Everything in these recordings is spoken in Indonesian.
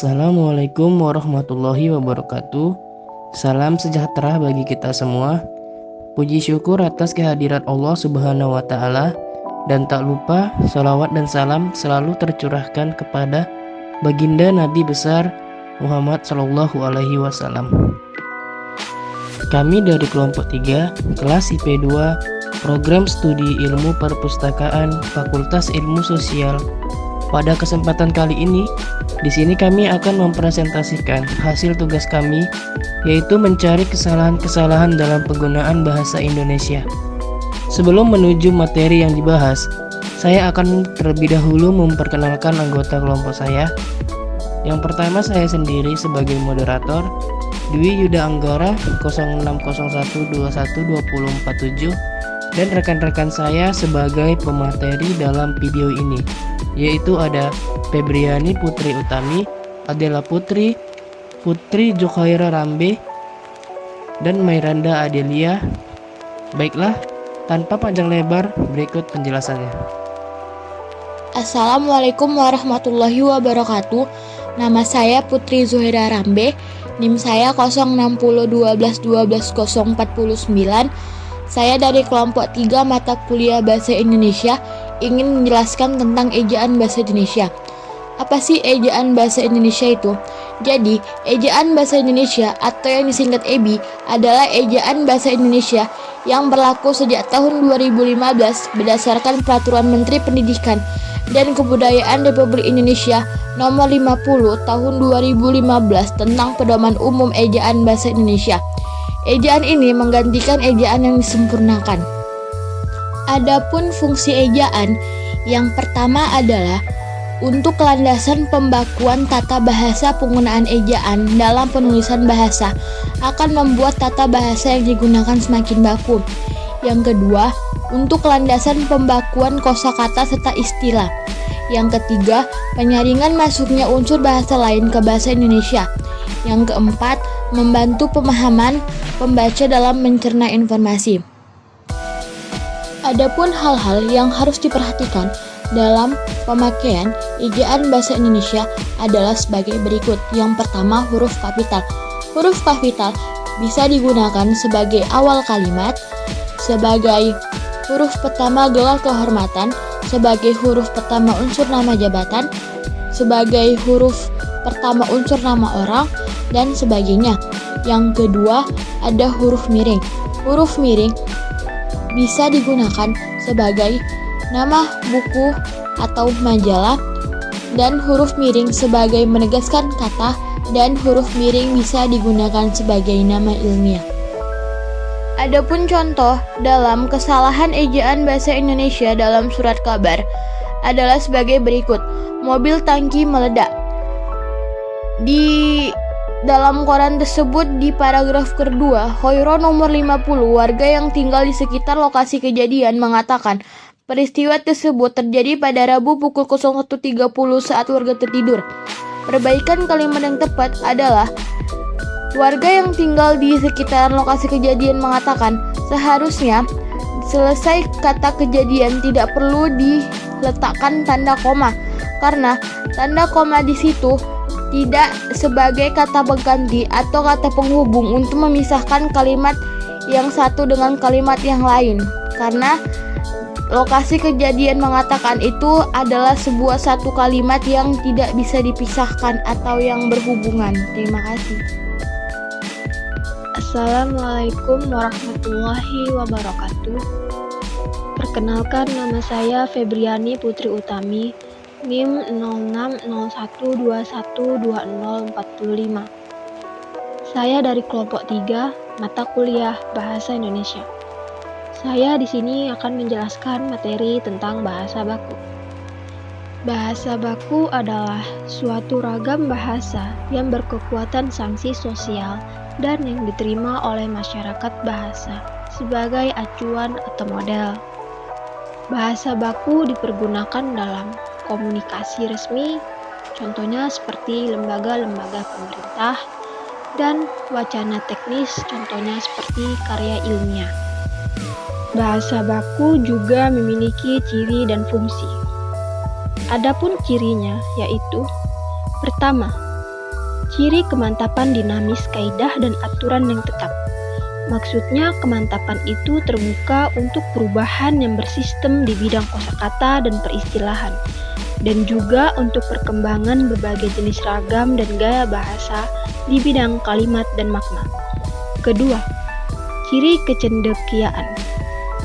Assalamualaikum warahmatullahi wabarakatuh. Salam sejahtera bagi kita semua. Puji syukur atas kehadirat Allah Subhanahu wa Ta'ala, dan tak lupa salawat dan salam selalu tercurahkan kepada baginda Nabi besar Muhammad Sallallahu Alaihi Wasallam. Kami dari kelompok 3, kelas IP2, program studi ilmu perpustakaan, Fakultas Ilmu Sosial. Pada kesempatan kali ini, di sini kami akan mempresentasikan hasil tugas kami, yaitu mencari kesalahan-kesalahan dalam penggunaan bahasa Indonesia. Sebelum menuju materi yang dibahas, saya akan terlebih dahulu memperkenalkan anggota kelompok saya. Yang pertama, saya sendiri sebagai moderator, Dwi Yuda Anggara 0601212047, dan rekan-rekan saya sebagai pemateri dalam video ini, yaitu ada Febriani Putri Utami, Adela Putri, Putri Jokhaira Rambe, dan Mairanda Adelia. Baiklah, tanpa panjang lebar, berikut penjelasannya. Assalamualaikum warahmatullahi wabarakatuh. Nama saya Putri Zuhaira Rambe, NIM saya 06012121049. Saya dari kelompok 3 mata kuliah Bahasa Indonesia ingin menjelaskan tentang ejaan Bahasa Indonesia. Apa sih ejaan Bahasa Indonesia itu? Jadi, ejaan Bahasa Indonesia atau yang disingkat EBI adalah ejaan Bahasa Indonesia yang berlaku sejak tahun 2015 berdasarkan Peraturan Menteri Pendidikan dan Kebudayaan Republik Indonesia Nomor 50 Tahun 2015 tentang Pedoman Umum Ejaan Bahasa Indonesia. Ejaan ini menggantikan ejaan yang disempurnakan. Adapun fungsi ejaan, yang pertama adalah untuk landasan pembakuan tata bahasa. Penggunaan ejaan dalam penulisan bahasa akan membuat tata bahasa yang digunakan semakin baku. Yang kedua, untuk landasan pembakuan kosakata serta istilah. Yang ketiga, penyaringan masuknya unsur bahasa lain ke bahasa Indonesia. Yang keempat, membantu pemahaman pembaca dalam mencerna informasi. Adapun hal-hal yang harus diperhatikan dalam pemakaian ejaan bahasa Indonesia adalah sebagai berikut. Yang pertama, huruf kapital. Huruf kapital bisa digunakan sebagai awal kalimat, sebagai huruf pertama gelar kehormatan, sebagai huruf pertama unsur nama jabatan, sebagai huruf pertama unsur nama orang, dan sebagainya. Yang kedua, ada huruf miring. Huruf miring bisa digunakan sebagai nama buku atau majalah, dan huruf miring sebagai menegaskan kata, dan huruf miring bisa digunakan sebagai nama ilmiah. Adapun contoh dalam kesalahan ejaan bahasa Indonesia dalam surat kabar adalah sebagai berikut. Mobil tangki meledak. Di dalam koran tersebut di paragraf kedua, Khoiro nomor 50, warga yang tinggal di sekitar lokasi kejadian mengatakan peristiwa tersebut terjadi pada Rabu pukul 01.30 saat warga tertidur. Perbaikan kalimat yang tepat adalah warga yang tinggal di sekitar lokasi kejadian mengatakan seharusnya selesai kata kejadian tidak perlu diletakkan tanda koma, karena tanda koma di situ tidak sebagai kata pengganti atau kata penghubung untuk memisahkan kalimat yang satu dengan kalimat yang lain, karena lokasi kejadian mengatakan itu adalah sebuah satu kalimat yang tidak bisa dipisahkan atau yang berhubungan. Terima kasih. Assalamualaikum warahmatullahi wabarakatuh. Perkenalkan, nama saya Febriani Putri Utami, NIM 0601212045. Saya dari kelompok 3 mata kuliah Bahasa Indonesia. Saya di sini akan menjelaskan materi tentang bahasa baku. Bahasa baku adalah suatu ragam bahasa yang berkekuatan sanksi sosial dan yang diterima oleh masyarakat bahasa sebagai acuan atau model. Bahasa baku dipergunakan dalam komunikasi resmi, contohnya seperti lembaga-lembaga pemerintah, dan wacana teknis, contohnya seperti karya ilmiah. Bahasa baku juga memiliki ciri dan fungsi. Adapun cirinya yaitu: pertama, Ciri kemantapan dinamis kaidah dan aturan yang tetap. Maksudnya kemantapan itu terbuka untuk perubahan yang bersistem di bidang kosakata dan peristilahan, dan juga untuk perkembangan berbagai jenis ragam dan gaya bahasa di bidang kalimat dan makna. Kedua, ciri kecendekiaan.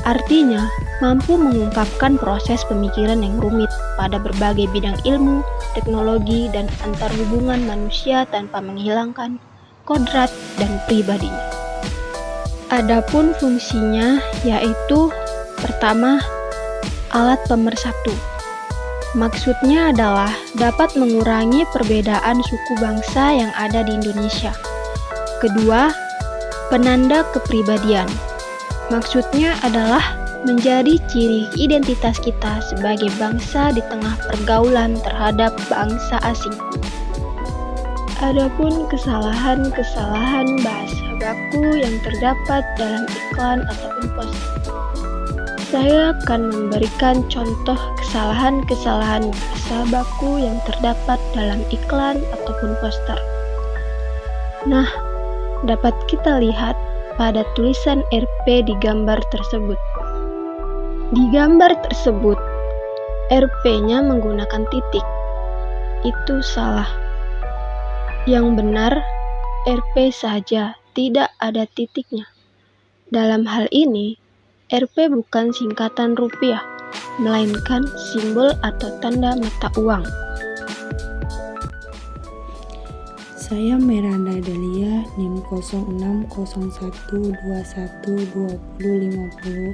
Artinya, mampu mengungkapkan proses pemikiran yang rumit pada berbagai bidang ilmu, teknologi, dan antar hubungan manusia tanpa menghilangkan kodrat dan pribadinya. Adapun fungsinya yaitu pertama, alat pemersatu. Maksudnya adalah dapat mengurangi perbedaan suku bangsa yang ada di Indonesia. Kedua, penanda kepribadian. Maksudnya adalah menjadi ciri identitas kita sebagai bangsa di tengah pergaulan terhadap bangsa asing. Adapun kesalahan-kesalahan bahasa baku yang terdapat dalam iklan ataupun poster. Saya akan memberikan contoh kesalahan-kesalahan bahasa baku yang terdapat dalam iklan ataupun poster. Nah, dapat kita lihat pada tulisan RP di gambar tersebut. Di gambar tersebut, RP-nya menggunakan titik. Itu salah. Yang benar, RP saja, tidak ada titiknya. Dalam hal ini, RP bukan singkatan rupiah, melainkan simbol atau tanda mata uang. Saya Miranda Delia, NIM 0601212050.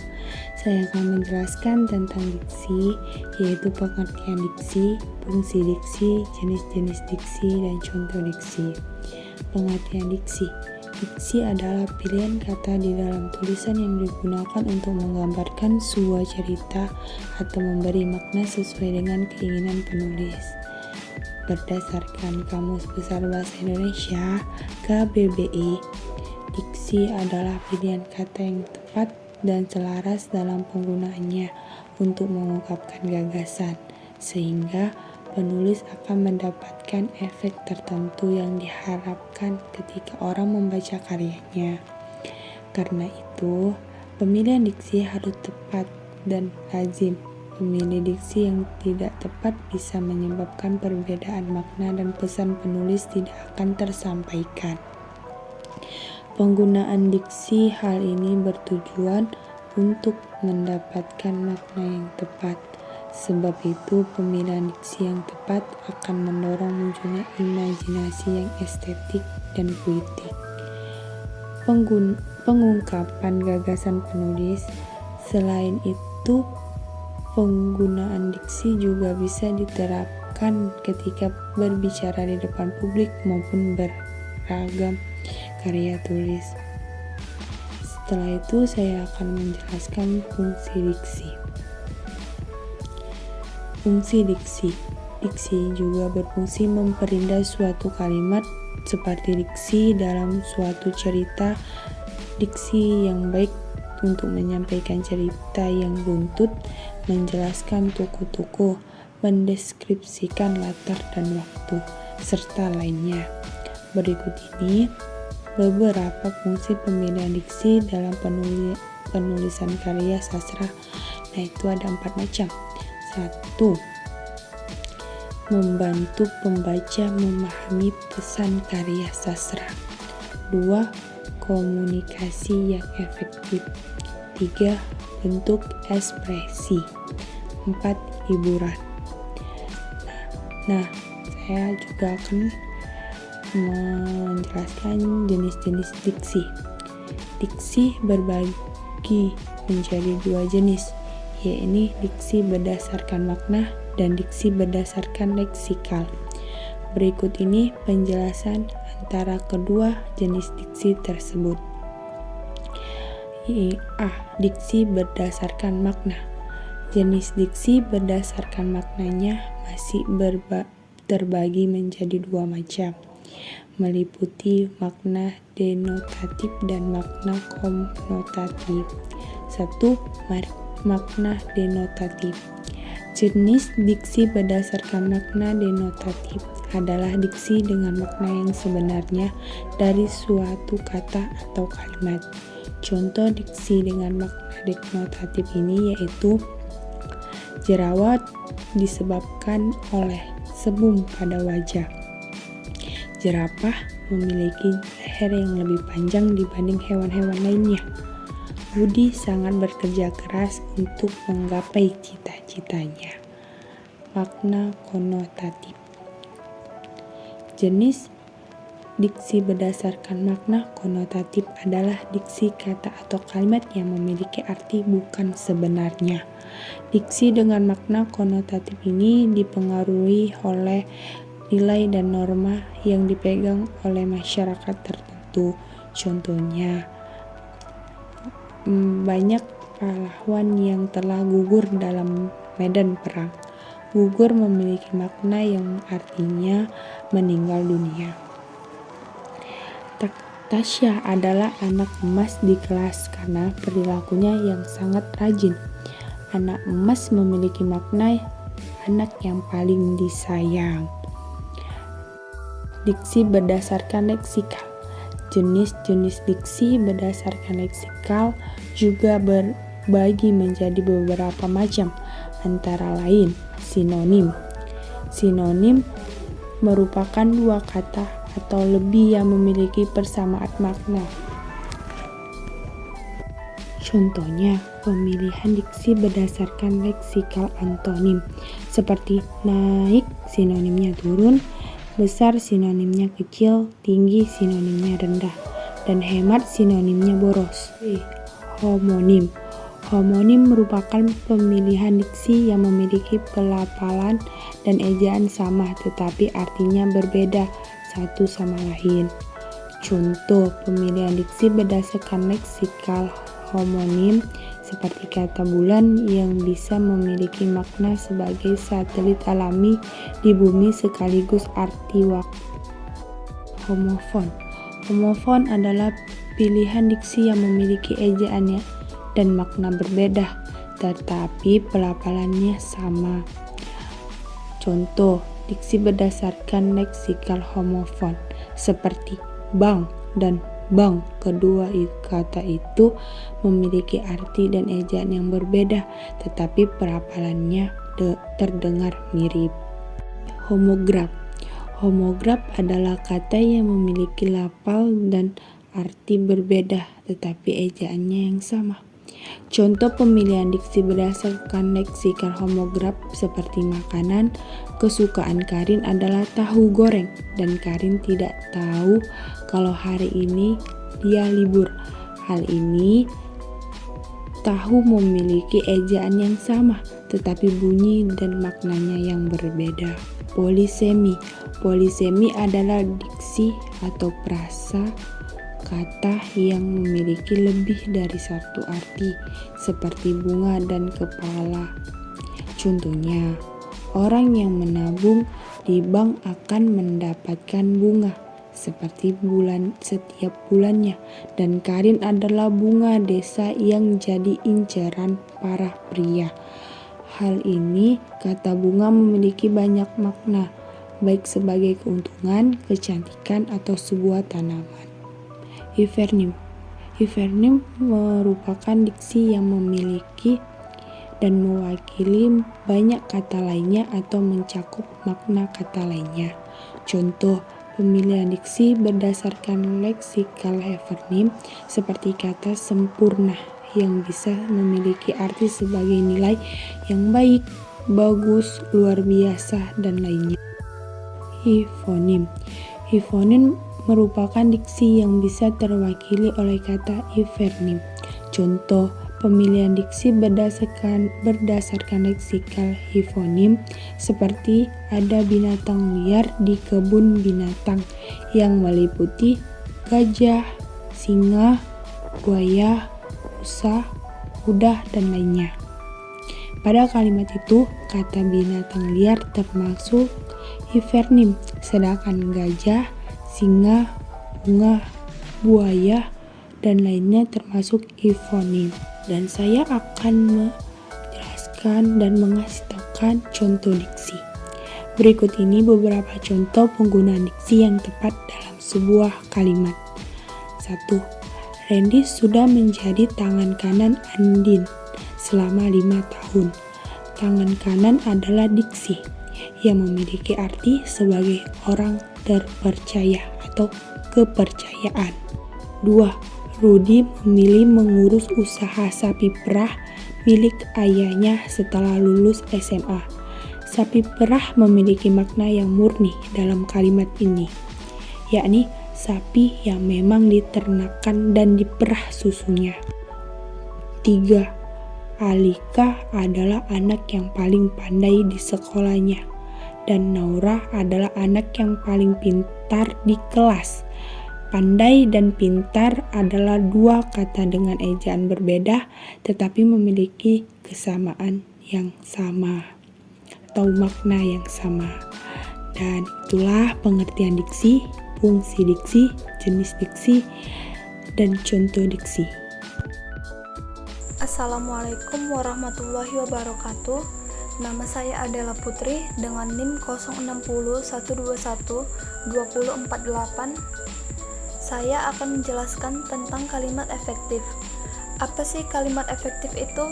Saya akan menjelaskan tentang diksi, yaitu pengertian diksi, fungsi diksi, jenis-jenis diksi, dan contoh diksi. Pengertian diksi. Diksi adalah pilihan kata di dalam tulisan yang digunakan untuk menggambarkan sebuah cerita atau memberi makna sesuai dengan keinginan penulis. Berdasarkan Kamus Besar Bahasa Indonesia (KBBI), diksi adalah pilihan kata yang tepat dan selaras dalam penggunaannya untuk mengungkapkan gagasan, sehingga penulis akan mendapatkan efek tertentu yang diharapkan ketika orang membaca karyanya. Karena itu, pemilihan diksi harus tepat dan lazim. Memilih diksi yang tidak tepat bisa menyebabkan perbedaan makna dan pesan penulis tidak akan tersampaikan. Penggunaan diksi hal ini bertujuan untuk mendapatkan makna yang tepat. Sebab itu, pemilihan diksi yang tepat akan mendorong munculnya imajinasi yang estetik dan puitik. Pengungkapan gagasan penulis. Selain itu, penggunaan diksi juga bisa diterapkan ketika berbicara di depan publik maupun beragam karya tulis. Setelah itu, saya akan menjelaskan fungsi diksi. Fungsi diksi. Diksi juga berfungsi memperindah suatu kalimat seperti diksi dalam suatu cerita. Diksi yang baik untuk menyampaikan cerita yang buntut, menjelaskan tokoh-tokoh, mendeskripsikan latar dan waktu, serta lainnya. Berikut ini beberapa fungsi pemilihan diksi dalam penulisan karya sastra. Nah, itu ada 4 macam. 1. Membantu pembaca memahami pesan karya sastra. 2. Komunikasi yang efektif. 3. Bentuk ekspresi. 4. Hiburan. Nah, saya juga akan menjelaskan jenis-jenis diksi. Diksi berbagi menjadi 2 jenis, yaitu diksi berdasarkan makna dan diksi berdasarkan leksikal. Berikut ini penjelasan antara kedua jenis diksi tersebut. A. Diksi berdasarkan makna. Jenis diksi berdasarkan maknanya masih terbagi menjadi 2 macam, meliputi makna denotatif dan makna konotatif. 1. Makna denotatif. Jenis diksi berdasarkan makna denotatif adalah diksi dengan makna yang sebenarnya dari suatu kata atau kalimat. Contoh diksi dengan makna denotatif ini yaitu jerawat disebabkan oleh sebum pada wajah. Jerapah memiliki leher yang lebih panjang dibanding hewan-hewan lainnya. Budi sangat bekerja keras untuk menggapai cita-citanya. Makna konotatif. Jenis diksi berdasarkan makna konotatif adalah diksi kata atau kalimat yang memiliki arti bukan sebenarnya. Diksi dengan makna konotatif ini dipengaruhi oleh nilai dan norma yang dipegang oleh masyarakat tertentu. Contohnya, banyak pahlawan yang telah gugur dalam medan perang. Gugur memiliki makna yang artinya meninggal dunia. Tasya adalah anak emas di kelas karena perilakunya yang sangat rajin. Anak emas memiliki makna anak yang paling disayang. Diksi berdasarkan leksikal. Jenis-jenis diksi berdasarkan leksikal juga berbagi menjadi beberapa macam, antara lain sinonim. Sinonim merupakan dua kata atau lebih yang memiliki persamaan makna. Contohnya, pemilihan diksi berdasarkan leksikal antonim, seperti naik sinonimnya turun, besar sinonimnya kecil, tinggi sinonimnya rendah, dan hemat sinonimnya boros. Homonim. Homonim merupakan pemilihan diksi yang memiliki pelafalan dan ejaan sama tetapi artinya berbeda satu sama lain. Contoh pemilihan diksi berdasarkan leksikal homonim seperti kata bulan yang bisa memiliki makna sebagai satelit alami di bumi sekaligus arti waktu. Homofon. Homofon adalah pilihan diksi yang memiliki ejaannya dan makna berbeda, tetapi pelafalannya sama. Contoh diksi berdasarkan leksikal homofon seperti bank dan bank. Kedua kata itu memiliki arti dan ejaan yang berbeda, tetapi pelafalannya terdengar mirip. Homograf. Homograf adalah kata yang memiliki lafal dan arti berbeda, tetapi ejaannya yang sama. Contoh pemilihan diksi berdasarkan leksikal homograf seperti makanan. Kesukaan Karin adalah tahu goreng dan Karin tidak tahu kalau hari ini dia libur. Hal ini tahu memiliki ejaan yang sama tetapi bunyi dan maknanya yang berbeda. Polisemi. Polisemi adalah diksi atau frasa kata yang memiliki lebih dari satu arti, seperti bunga dan kepala. Contohnya, orang yang menabung di bank akan mendapatkan bunga seperti setiap bulannya, dan Karin adalah bunga desa yang jadi incaran para pria. Hal ini, kata bunga memiliki banyak makna, baik sebagai keuntungan, kecantikan, atau sebuah tanaman. Hipernim. Hipernim merupakan diksi yang memiliki dan mewakili banyak kata lainnya atau mencakup makna kata lainnya. Contoh pemilihan diksi berdasarkan leksikal hipernim seperti kata sempurna yang bisa memiliki arti sebagai nilai yang baik, bagus, luar biasa, dan lainnya. Hiponim. Hiponim merupakan diksi yang bisa terwakili oleh kata hipernim. Contoh pemilihan diksi berdasarkan leksikal hiponim seperti ada binatang liar di kebun binatang yang meliputi gajah, singa, buaya, rusa, kuda, dan lainnya. Pada kalimat itu, kata binatang liar termasuk hipernim, sedangkan gajah, singa, bunga, buaya, dan lainnya termasuk hiponim. Dan saya akan menjelaskan dan mengasih tahukan contoh diksi. Berikut ini beberapa contoh penggunaan diksi yang tepat dalam sebuah kalimat. 1. Randy sudah menjadi tangan kanan Andin selama 5 tahun. Tangan kanan adalah diksi yang memiliki arti sebagai orang terpercaya atau kepercayaan. 2. Rudy memilih mengurus usaha sapi perah milik ayahnya setelah lulus SMA. Sapi perah memiliki makna yang murni dalam kalimat ini, yakni sapi yang memang diternakan dan diperah susunya. 3. Alika adalah anak yang paling pandai di sekolahnya, dan Naura adalah anak yang paling pintar di kelas. Pandai dan pintar adalah dua kata dengan ejaan berbeda, tetapi memiliki kesamaan yang sama atau makna yang sama. Dan itulah pengertian diksi, fungsi diksi, jenis diksi, dan contoh diksi. Assalamualaikum warahmatullahi wabarakatuh. Nama saya Adela Putri dengan NIM 06012120448. Saya akan menjelaskan tentang kalimat efektif. Apa sih kalimat efektif itu?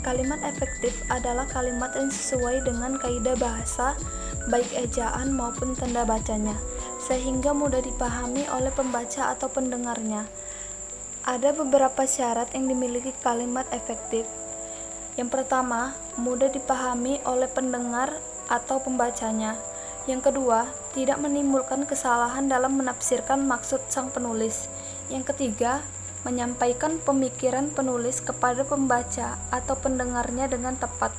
Kalimat efektif adalah kalimat yang sesuai dengan kaidah bahasa, baik ejaan maupun tanda bacanya, sehingga mudah dipahami oleh pembaca atau pendengarnya. Ada beberapa syarat yang dimiliki kalimat efektif. Yang pertama, mudah dipahami oleh pendengar atau pembacanya. Yang kedua, tidak menimbulkan kesalahan dalam menafsirkan maksud sang penulis. Yang ketiga, menyampaikan pemikiran penulis kepada pembaca atau pendengarnya dengan tepat.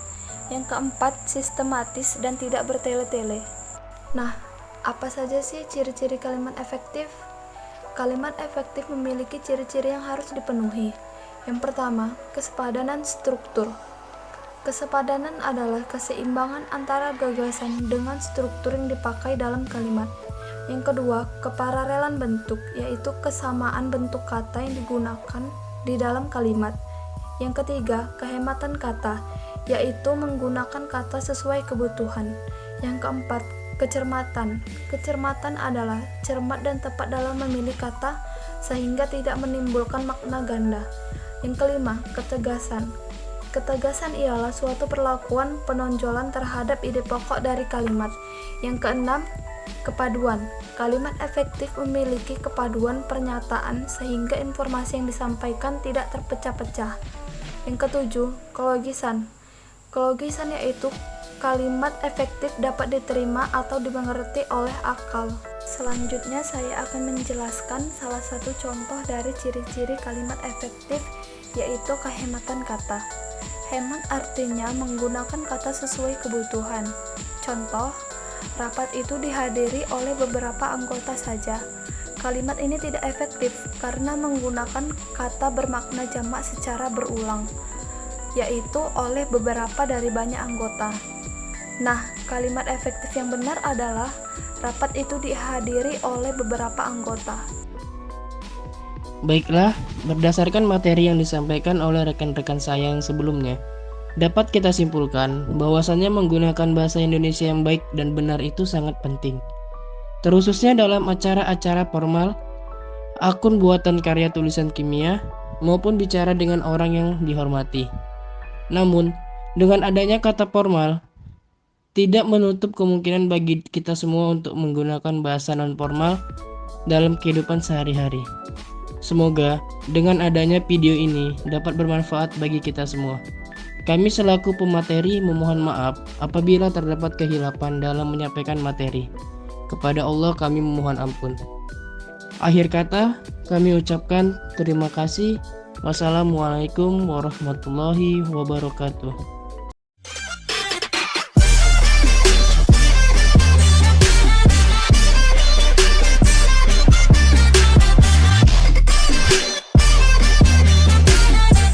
Yang keempat, sistematis dan tidak bertele-tele. Nah, apa saja sih ciri-ciri kalimat efektif? Kalimat efektif memiliki ciri-ciri yang harus dipenuhi. Yang pertama, kesepadanan struktur. Kesepadanan adalah keseimbangan antara gagasan dengan struktur yang dipakai dalam kalimat. Yang kedua, kepararelan bentuk, yaitu kesamaan bentuk kata yang digunakan di dalam kalimat. Yang ketiga, kehematan kata, yaitu menggunakan kata sesuai kebutuhan. Yang keempat, kecermatan. Kecermatan adalah cermat dan tepat dalam memilih kata sehingga tidak menimbulkan makna ganda. Yang kelima, ketegasan. Ketegasan ialah suatu perlakuan penonjolan terhadap ide pokok dari kalimat. Yang keenam, kepaduan. Kalimat efektif memiliki kepaduan pernyataan sehingga informasi yang disampaikan tidak terpecah-pecah. Yang ketujuh, kelogisan. Kelogisan yaitu kalimat efektif dapat diterima atau dimengerti oleh akal. Selanjutnya saya akan menjelaskan salah satu contoh dari ciri-ciri kalimat efektif, yaitu kehematan kata. Hemat artinya menggunakan kata sesuai kebutuhan. Contoh, rapat itu dihadiri oleh beberapa anggota saja. Kalimat ini tidak efektif karena menggunakan kata bermakna jamak secara berulang, yaitu oleh beberapa dari banyak anggota. Nah, kalimat efektif yang benar adalah rapat itu dihadiri oleh beberapa anggota. Baiklah, berdasarkan materi yang disampaikan oleh rekan-rekan saya yang sebelumnya, dapat kita simpulkan bahwasannya menggunakan bahasa Indonesia yang baik dan benar itu sangat penting. Terkhususnya dalam acara-acara formal, akun buatan karya tulisan kimia, maupun bicara dengan orang yang dihormati. Namun, dengan adanya kata formal, tidak menutup kemungkinan bagi kita semua untuk menggunakan bahasa non-formal dalam kehidupan sehari-hari. Semoga dengan adanya video ini dapat bermanfaat bagi kita semua. Kami selaku pemateri memohon maaf apabila terdapat kehilapan dalam menyampaikan materi. Kepada Allah kami memohon ampun. Akhir kata, kami ucapkan terima kasih. Wassalamualaikum warahmatullahi wabarakatuh.